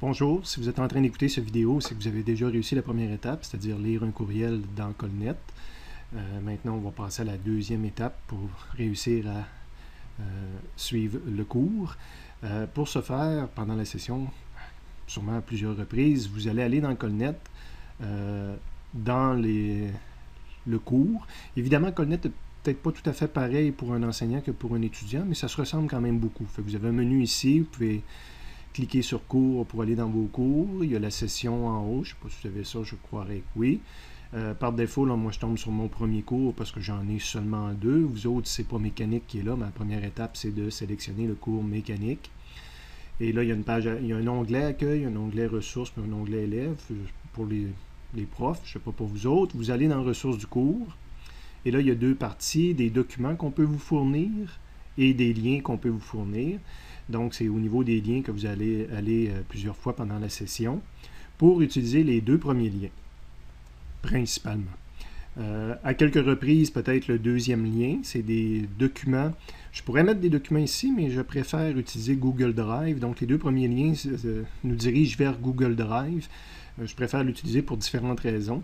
Bonjour, si vous êtes en train d'écouter cette vidéo, c'est que vous avez déjà réussi la première étape, c'est-à-dire lire un courriel dans Colnet. Maintenant, on va passer à la deuxième étape pour réussir à suivre le cours. Pour ce faire, pendant la session, sûrement à plusieurs reprises, vous allez aller dans Colnet, dans le cours. Évidemment, Colnet n'est peut-être pas tout à fait pareil pour un enseignant que pour un étudiant, mais ça se ressemble quand même beaucoup. Fait que vous avez un menu ici, vous pouvez cliquez sur cours pour aller dans vos cours. Il y a la session en haut. Je ne sais pas si vous avez ça, je croirais que oui. Par défaut, là, moi je tombe sur mon premier cours parce que j'en ai seulement deux. Vous autres, c'est pas mécanique qui est là. Ma première étape, c'est de sélectionner le cours mécanique. Et là, il y a une page, il y a un onglet accueil, un onglet ressources, puis un onglet élèves pour les profs. Je ne sais pas pour vous autres. Vous allez dans ressources du cours. Et là, il y a deux parties, des documents qu'on peut vous fournir et des liens qu'on peut vous fournir. Donc, c'est au niveau des liens que vous allez aller plusieurs fois pendant la session pour utiliser les deux premiers liens, principalement. À quelques reprises, peut-être le deuxième lien, c'est des documents. Je pourrais mettre des documents ici, mais je préfère utiliser Google Drive. Donc, les deux premiers liens nous dirigent vers Google Drive. Je préfère l'utiliser pour différentes raisons.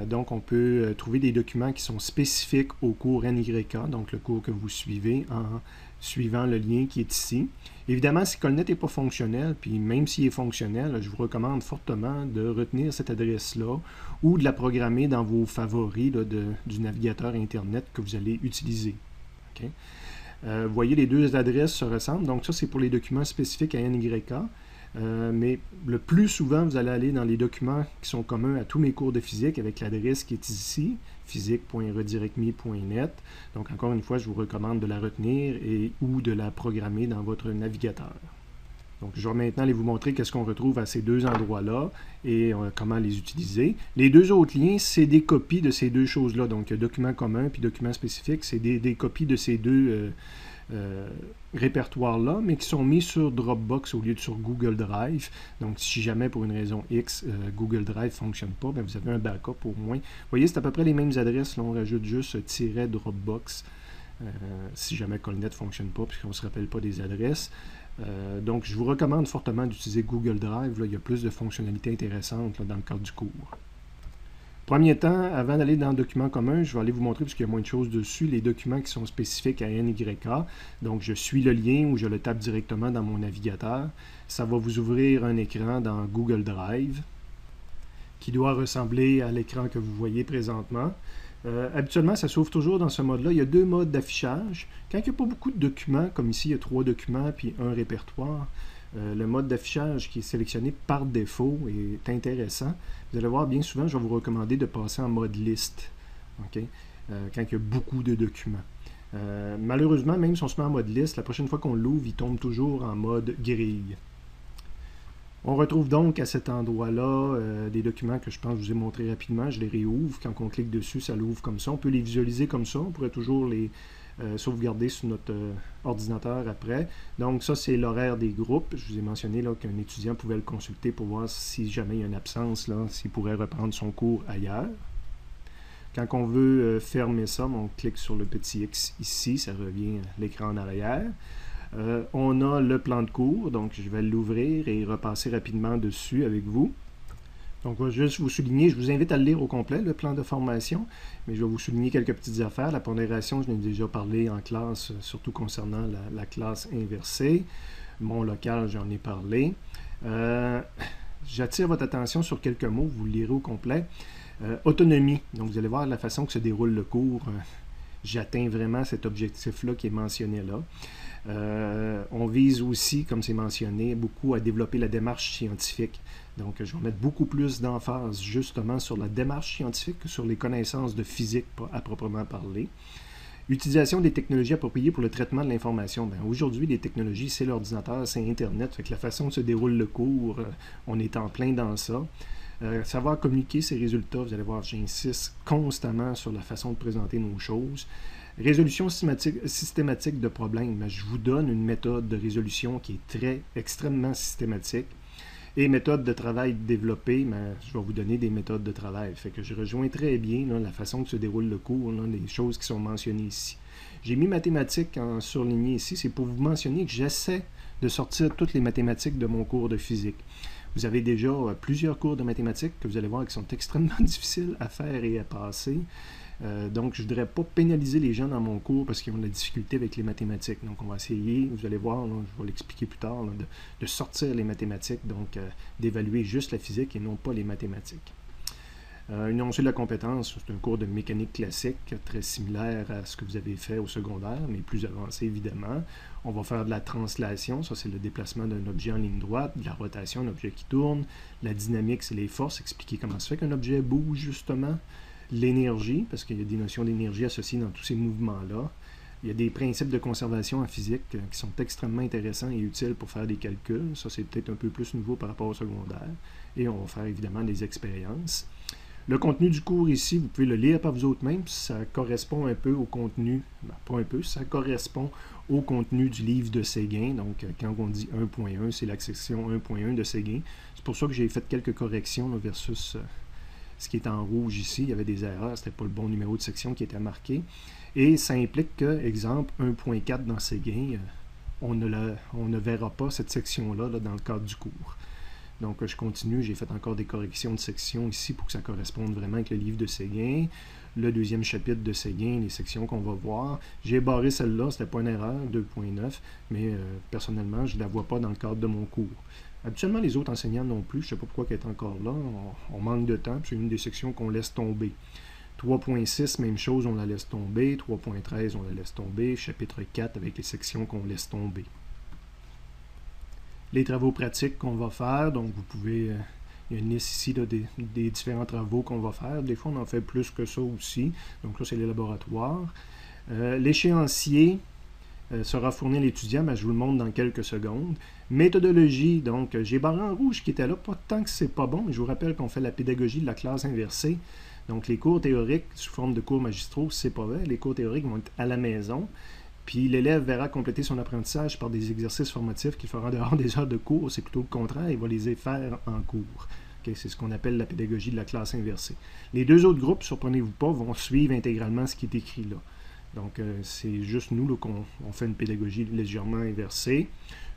Donc, on peut trouver des documents qui sont spécifiques au cours NYK, donc le cours que vous suivez en suivant le lien qui est ici. Évidemment, si Colnet n'est pas fonctionnel, puis même s'il est fonctionnel, je vous recommande fortement de retenir cette adresse-là ou de la programmer dans vos favoris là, du navigateur Internet que vous allez utiliser. Okay? Vous voyez, les deux adresses se ressemblent. Donc, ça, c'est pour les documents spécifiques à NYK. Mais le plus souvent, vous allez aller dans les documents qui sont communs à tous mes cours de physique avec l'adresse qui est ici, physique.redirectme.net. Donc, encore une fois, je vous recommande de la retenir ou de la programmer dans votre navigateur. Donc, je vais maintenant aller vous montrer qu'est-ce qu'on retrouve à ces deux endroits-là et comment les utiliser. Les deux autres liens, c'est des copies de ces deux choses-là. Donc, documents communs puis documents spécifiques, c'est des copies de ces deux répertoires-là, mais qui sont mis sur Dropbox au lieu de sur Google Drive. Donc, si jamais pour une raison X, Google Drive ne fonctionne pas, bien, vous avez un backup au moins. Vous voyez, c'est à peu près les mêmes adresses. Là, on rajoute juste "Dropbox" si jamais Colnet ne fonctionne pas, puisqu'on ne se rappelle pas des adresses. Donc, je vous recommande fortement d'utiliser Google Drive. Là, il y a plus de fonctionnalités intéressantes là, dans le cadre du cours. Premier temps, avant d'aller dans le document commun, je vais aller vous montrer, puisqu'il y a moins de choses dessus, les documents qui sont spécifiques à NYK. Donc, je suis le lien ou je le tape directement dans mon navigateur. Ça va vous ouvrir un écran dans Google Drive qui doit ressembler à l'écran que vous voyez présentement. Habituellement, ça s'ouvre toujours dans ce mode-là. Il y a deux modes d'affichage. Quand il n'y a pas beaucoup de documents, comme ici, il y a 3 documents puis un répertoire, le mode d'affichage qui est sélectionné par défaut est intéressant. Vous allez voir, bien souvent, je vais vous recommander de passer en mode liste, okay? Quand il y a beaucoup de documents. Malheureusement, même si on se met en mode liste, la prochaine fois qu'on l'ouvre, il tombe toujours en mode grille. On retrouve donc à cet endroit-là des documents que je pense que je vous ai montrés rapidement. Je les réouvre. Quand on clique dessus, ça l'ouvre comme ça. On peut les visualiser comme ça. On pourrait toujours les sauvegarder sur notre ordinateur après. Donc ça, c'est l'horaire des groupes. Je vous ai mentionné qu'un étudiant pouvait le consulter pour voir si jamais il y a une absence, s'il pourrait reprendre son cours ailleurs. Quand on veut fermer ça, on clique sur le petit X ici. Ça revient à l'écran en arrière. On a le plan de cours, donc je vais l'ouvrir et repasser rapidement dessus avec vous. Donc, je vais juste vous souligner, je vous invite à le lire au complet, le plan de formation, mais je vais vous souligner quelques petites affaires. La pondération, je n'ai déjà parlé en classe, surtout concernant la classe inversée. Mon local, j'en ai parlé. J'attire votre attention sur quelques mots, vous le lirez au complet. Autonomie, donc vous allez voir la façon que se déroule le cours. J'atteins vraiment cet objectif-là qui est mentionné là. On vise aussi, comme c'est mentionné, beaucoup à développer la démarche scientifique. Donc, je vais mettre beaucoup plus d'emphase justement sur la démarche scientifique que sur les connaissances de physique à proprement parler. Utilisation des technologies appropriées pour le traitement de l'information. Aujourd'hui, les technologies, c'est l'ordinateur, c'est Internet. Fait que la façon dont se déroule le cours, on est en plein dans ça. Savoir communiquer ses résultats, vous allez voir, j'insiste constamment sur la façon de présenter nos choses. Résolution systématique de problèmes. Je vous donne une méthode de résolution qui est extrêmement systématique. Et méthode de travail développée, je vais vous donner des méthodes de travail. Fait que je rejoins très bien la façon que se déroule le cours, les choses qui sont mentionnées ici. J'ai mis mathématiques en surligné ici, c'est pour vous mentionner que j'essaie de sortir toutes les mathématiques de mon cours de physique. Vous avez déjà plusieurs cours de mathématiques que vous allez voir qui sont extrêmement difficiles à faire et à passer. Donc, je ne voudrais pas pénaliser les gens dans mon cours parce qu'ils ont de la difficulté avec les mathématiques. Donc, on va essayer, vous allez voir, là, je vais l'expliquer plus tard, là, de sortir les mathématiques, donc d'évaluer juste la physique et non pas les mathématiques. Énoncé de la compétence, c'est un cours de mécanique classique, très similaire à ce que vous avez fait au secondaire, mais plus avancé évidemment. On va faire de la translation, ça c'est le déplacement d'un objet en ligne droite, de la rotation, un objet qui tourne, la dynamique, c'est les forces, expliquer comment se fait qu'un objet bouge justement, l'énergie, parce qu'il y a des notions d'énergie associées dans tous ces mouvements-là. Il y a des principes de conservation en physique qui sont extrêmement intéressants et utiles pour faire des calculs. Ça, c'est peut-être un peu plus nouveau par rapport au secondaire. Et on va faire évidemment des expériences. Le contenu du cours ici, vous pouvez le lire par vous autres mêmes, ça correspond un peu au contenu, pas un peu, ça correspond au contenu du livre de Séguin. Donc, quand on dit 1.1, c'est la section 1.1 de Séguin. C'est pour ça que j'ai fait quelques corrections là, versus ce qui est en rouge ici. Il y avait des erreurs, c'était pas le bon numéro de section qui était marqué. Et ça implique que, exemple, 1.4 dans Séguin, on ne verra pas cette section-là là, dans le cadre du cours. Donc, je continue, j'ai fait encore des corrections de sections ici pour que ça corresponde vraiment avec le livre de Séguin. Le deuxième chapitre de Séguin, les sections qu'on va voir. J'ai barré celle-là, c'était pas une erreur, 2.9, mais personnellement, je ne la vois pas dans le cadre de mon cours. Habituellement, les autres enseignants non plus, je ne sais pas pourquoi elle est encore là, on manque de temps, c'est une des sections qu'on laisse tomber. 3.6, même chose, on la laisse tomber. 3.13, on la laisse tomber. Chapitre 4, avec les sections qu'on laisse tomber. Les travaux pratiques qu'on va faire, donc vous pouvez, il y a une liste ici là, des différents travaux qu'on va faire. Des fois, on en fait plus que ça aussi. Donc là, c'est les laboratoires. L'échéancier sera fourni à l'étudiant, mais je vous le montre dans quelques secondes. Méthodologie, donc j'ai barré en rouge qui était là, pas tant que c'est pas bon, mais je vous rappelle qu'on fait la pédagogie de la classe inversée. Donc les cours théoriques sous forme de cours magistraux, c'est pas vrai. Les cours théoriques vont être à la maison. Puis l'élève verra compléter son apprentissage par des exercices formatifs qu'il fera en dehors des heures de cours. C'est plutôt le contraire, il va les faire en cours. Okay, c'est ce qu'on appelle la pédagogie de la classe inversée. Les deux autres groupes, surprenez-vous pas, vont suivre intégralement ce qui est écrit là. Donc c'est juste nous qu'on fait une pédagogie légèrement inversée.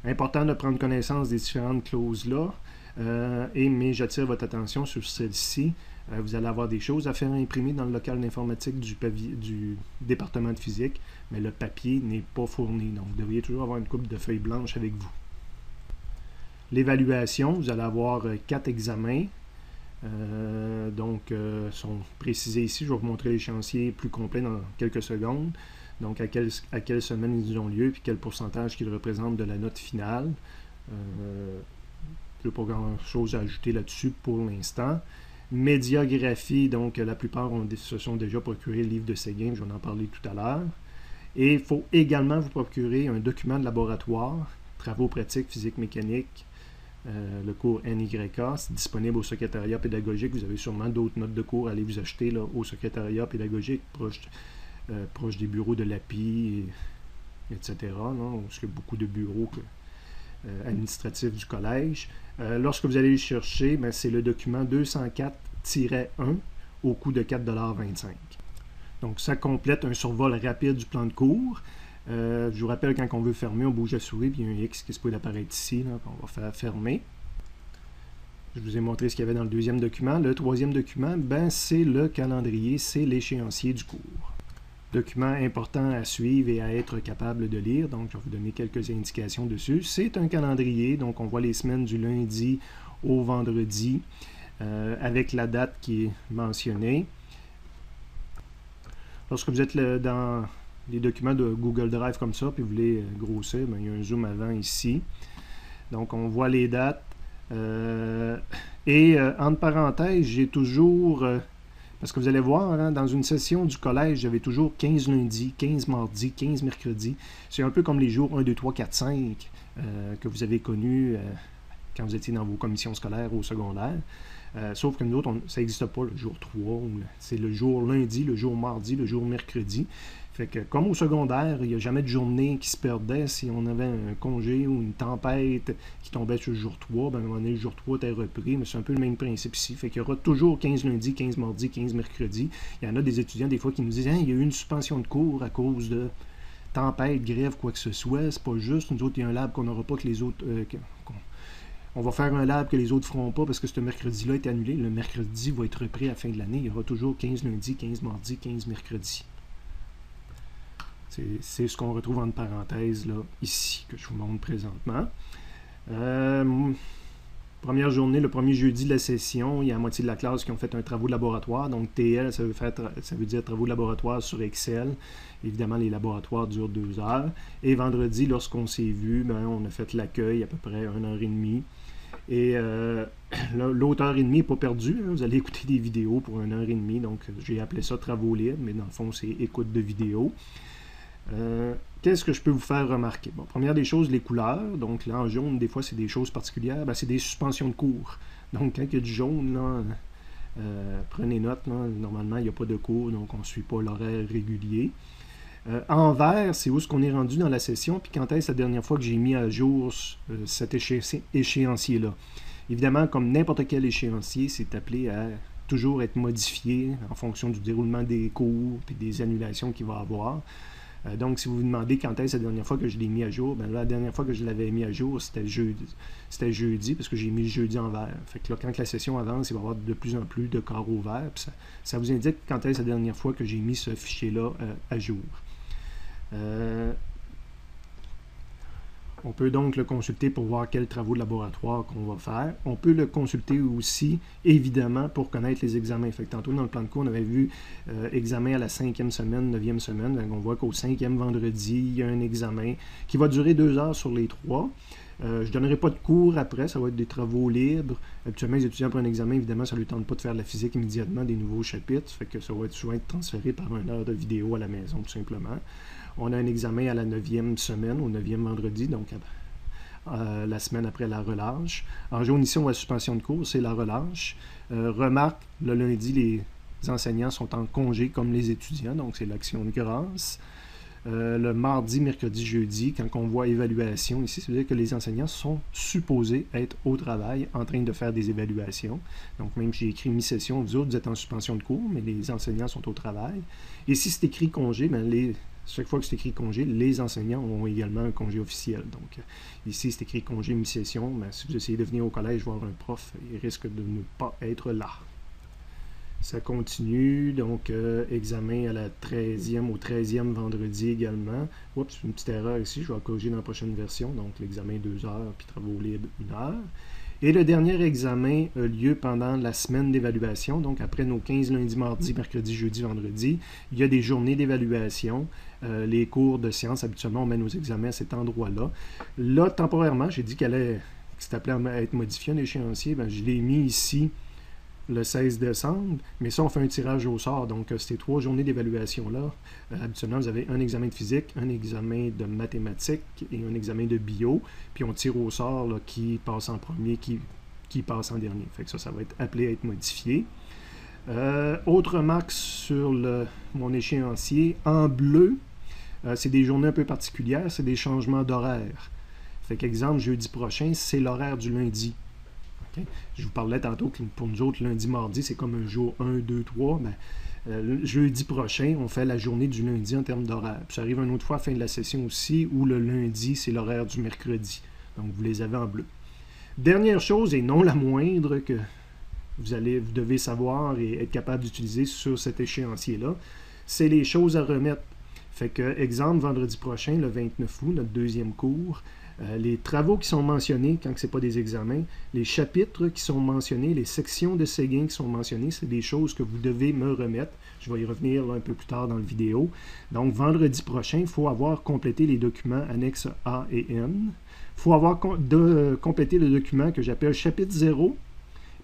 Important de prendre connaissance des différentes clauses-là. Mais j'attire votre attention sur celle-ci. Vous allez avoir des choses à faire imprimer dans le local d'informatique du département de physique, mais le papier n'est pas fourni. Donc, vous devriez toujours avoir une coupe de feuilles blanches avec vous. L'évaluation, vous allez avoir 4 examens. Sont précisés ici. Je vais vous montrer l'échéancier plus complet dans quelques secondes. Donc, à quelle semaine ils ont lieu, puis quel pourcentage qu'ils représentent de la note finale. Je n'ai pas grand-chose à ajouter là-dessus pour l'instant. Médiographie, donc la plupart se sont déjà procuré le livre de Séguin, j'en ai parlé tout à l'heure. Et il faut également vous procurer un document de laboratoire, travaux pratiques, physique mécanique, le cours NYK, c'est disponible au secrétariat pédagogique. Vous avez sûrement d'autres notes de cours à aller vous acheter là, au secrétariat pédagogique, proche des bureaux de l'API, etc. Là, parce qu'il y a beaucoup de bureaux administratifs du collège. Lorsque vous allez le chercher, c'est le document 204-1 au coût de 4,25 $. Donc, ça complète un survol rapide du plan de cours. Je vous rappelle, quand on veut fermer, on bouge la souris, puis il y a un X qui se peut apparaître ici, là, on va faire fermer. Je vous ai montré ce qu'il y avait dans le deuxième document. Le troisième document, c'est le calendrier, c'est l'échéancier du cours. Document important à suivre et à être capable de lire, donc je vais vous donner quelques indications dessus. C'est un calendrier, donc on voit les semaines du lundi au vendredi, avec la date qui est mentionnée. Lorsque vous êtes dans les documents de Google Drive comme ça, puis vous voulez grossir, il y a un zoom avant ici. Donc on voit les dates. Entre parenthèses, j'ai toujours... parce que vous allez voir, hein, dans une session du collège, j'avais toujours 15 lundis, 15 mardis, 15 mercredis. C'est un peu comme les jours 1, 2, 3, 4, 5 que vous avez connus quand vous étiez dans vos commissions scolaires au secondaire. Sauf que nous autres, ça n'existe pas le jour 3. C'est le jour lundi, le jour mardi, le jour mercredi. Fait que comme au secondaire, il n'y a jamais de journée qui se perdait. Si on avait un congé ou une tempête qui tombait sur le jour 3, à un moment donné, le jour 3 était repris, mais c'est un peu le même principe ici. Fait qu'il y aura toujours 15 lundis, 15 mardis, 15 mercredis. Il y en a des étudiants des fois qui nous disent « il y a eu une suspension de cours à cause de tempête, grève, quoi que ce soit. C'est pas juste. Nous autres, il y a un lab qu'on n'aura pas que les autres... on va faire un lab que les autres ne feront pas parce que ce mercredi-là est annulé. Le mercredi va être repris à la fin de l'année. Il y aura toujours 15 lundis, 15 mardis, 15 mercredis. C'est ce qu'on retrouve entre parenthèses là, ici, que je vous montre présentement. Première journée, le premier jeudi de la session, il y a la moitié de la classe qui ont fait un travaux de laboratoire. Donc TL, ça veut dire travaux de laboratoire sur Excel. Évidemment, les laboratoires durent 2 heures. Et vendredi, lorsqu'on s'est vu, on a fait l'accueil à peu près 1h30. Et l'autre heure et demie n'est pas perdue. Hein. Vous allez écouter des vidéos pour 1h30. Donc, j'ai appelé ça travaux libres, mais dans le fond, c'est écoute de vidéos. Qu'est-ce que je peux vous faire remarquer? Bon, première des choses, les couleurs. Donc là, en jaune, des fois, c'est des choses particulières. C'est des suspensions de cours. Donc, quand il y a du jaune, là, prenez note. Là, normalement, il n'y a pas de cours, donc on ne suit pas l'horaire régulier. En vert, c'est où est-ce qu'on est rendu dans la session, puis quand est-ce la dernière fois que j'ai mis à jour cet échéancier-là. Évidemment, comme n'importe quel échéancier, c'est appelé à toujours être modifié en fonction du déroulement des cours et des annulations qu'il va y avoir. Donc, si vous vous demandez quand est-ce la dernière fois que je l'ai mis à jour, la dernière fois que je l'avais mis à jour, c'était jeudi, parce que j'ai mis le jeudi en vert. Fait que là, quand la session avance, il va y avoir de plus en plus de carreaux verts. Ça vous indique quand est-ce la dernière fois que j'ai mis ce fichier-là à jour. On peut donc le consulter pour voir quels travaux de laboratoire qu'on va faire. On peut le consulter aussi, évidemment, pour connaître les examens. Fait que tantôt, dans le plan de cours, on avait vu examen à la 5e semaine, 9e semaine. Donc, on voit qu'au 5e vendredi, il y a un examen qui va durer 2 heures sur les 3. Je ne donnerai pas de cours après, ça va être des travaux libres. Habituellement, les étudiants pour un examen, évidemment, ça ne lui tente pas de faire de la physique immédiatement, des nouveaux chapitres. Fait que ça va souvent être transféré par 1 heure de vidéo à la maison, tout simplement. On a un examen à la 9e semaine, au 9e vendredi, donc la semaine après la relâche. En jaune, ici, on voit suspension de cours, c'est la relâche. Remarque, le lundi, les enseignants sont en congé comme les étudiants, donc c'est l'action de grâce. Le mardi, mercredi, jeudi, quand on voit évaluation, ici, ça veut dire que les enseignants sont supposés être au travail en train de faire des évaluations. Donc, même si j'ai écrit mi-session, vous autres, vous êtes en suspension de cours, mais les enseignants sont au travail. Et si c'est écrit congé, chaque fois que c'est écrit congé, les enseignants ont également un congé officiel. Donc, ici, c'est écrit congé mi-session. Si vous essayez de venir au collège voir un prof, il risque de ne pas être là. Ça continue. Donc, examen à la 13e, au 13e vendredi également. Oups, une petite erreur ici. Je vais corriger dans la prochaine version. Donc, l'examen 2 heures, puis travaux libres 1 heure. Et le dernier examen a lieu pendant la semaine d'évaluation. Donc, après nos 15 lundi, mardi, mercredi, jeudi, vendredi, il y a des journées d'évaluation. Les cours de sciences, habituellement, on met nos examens à cet endroit-là. Là, temporairement, j'ai dit que c'était appelé à être modifié un échéancier. Je l'ai mis ici le 16 décembre, mais ça, on fait un tirage au sort. Donc, ces 3 journées d'évaluation-là, habituellement, vous avez un examen de physique, un examen de mathématiques et un examen de bio, puis on tire au sort là, qui passe en premier, qui passe en dernier. Fait que ça va être appelé à être modifié. Autre remarque sur mon échéancier, en bleu, c'est des journées un peu particulières, c'est des changements d'horaire. Fait qu'exemple, jeudi prochain, c'est l'horaire du lundi. Okay? Je vous parlais tantôt que pour nous autres, lundi, mardi, c'est comme un jour 1, 2, 3. Jeudi prochain, on fait la journée du lundi en termes d'horaire. Puis ça arrive une autre fois à la fin de la session aussi, où le lundi, c'est l'horaire du mercredi. Donc, vous les avez en bleu. Dernière chose, et non la moindre, que vous devez savoir et être capable d'utiliser sur cet échéancier-là, c'est les choses à remettre. Fait que, exemple, vendredi prochain, le 29 août, notre 2e cours, les travaux qui sont mentionnés quand ce n'est pas des examens, les chapitres qui sont mentionnés, les sections de Séguin qui sont mentionnées, c'est des choses que vous devez me remettre. Je vais y revenir là, un peu plus tard dans la vidéo. Donc, vendredi prochain, il faut avoir complété les documents annexes A et N. Il faut avoir complété le document que j'appelle chapitre 0,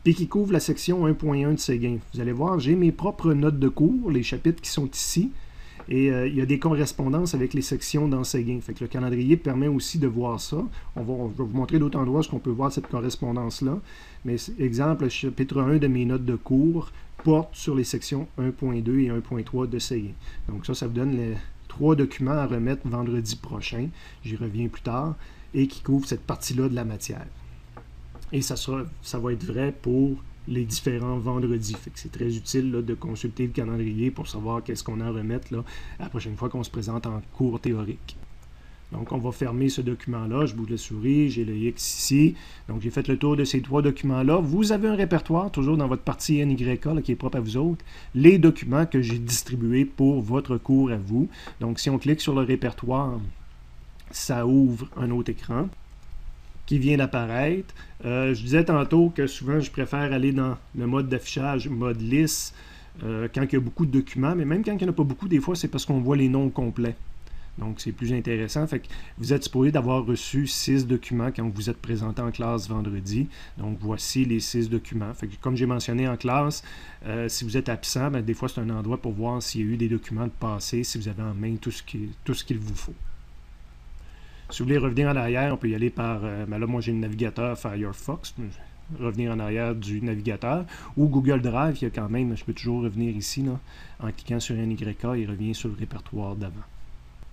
puis qui couvre la section 1.1 de Séguin. Vous allez voir, j'ai mes propres notes de cours, les chapitres qui sont ici. Et il y a des correspondances avec les sections dans Séguin. Fait que le calendrier permet aussi de voir ça. Je vais vous montrer d'autres endroits où on peut voir cette correspondance-là. Mais exemple, le chapitre 1 de mes notes de cours porte sur les sections 1.2 et 1.3 de Séguin. Donc ça vous donne les 3 documents à remettre vendredi prochain. J'y reviens plus tard. Et qui couvrent cette partie-là de la matière. Et ça va être vrai pour les différents vendredis. Fait que c'est très utile là, de consulter le calendrier pour savoir qu'est-ce qu'on a à remettre là, la prochaine fois qu'on se présente en cours théorique. Donc, on va fermer ce document-là. Je bouge la souris, j'ai le X ici. Donc, j'ai fait le tour de ces 3 documents-là. Vous avez un répertoire, toujours dans votre partie NYK, là, qui est propre à vous autres, les documents que j'ai distribués pour votre cours à vous. Donc, si on clique sur le répertoire, ça ouvre un autre écran qui vient d'apparaître. Je disais tantôt que souvent, je préfère aller dans le mode d'affichage, mode lisse, quand il y a beaucoup de documents, mais même quand il n'y en a pas beaucoup, des fois, c'est parce qu'on voit les noms complets. Donc, c'est plus intéressant. Fait que vous êtes supposé d'avoir reçu 6 documents quand vous êtes présenté en classe vendredi. Donc, voici les 6 documents. Fait que, comme j'ai mentionné en classe, si vous êtes absent, ben, des fois, c'est un endroit pour voir s'il y a eu des documents de passé, si vous avez en main tout ce qu'il vous faut. Si vous voulez revenir en arrière, on peut y aller par... ben là, moi, j'ai le navigateur Firefox. Revenir en arrière du navigateur. Ou Google Drive, il y a quand même... Je peux toujours revenir ici, là, en cliquant sur NYK, il revient sur le répertoire d'avant.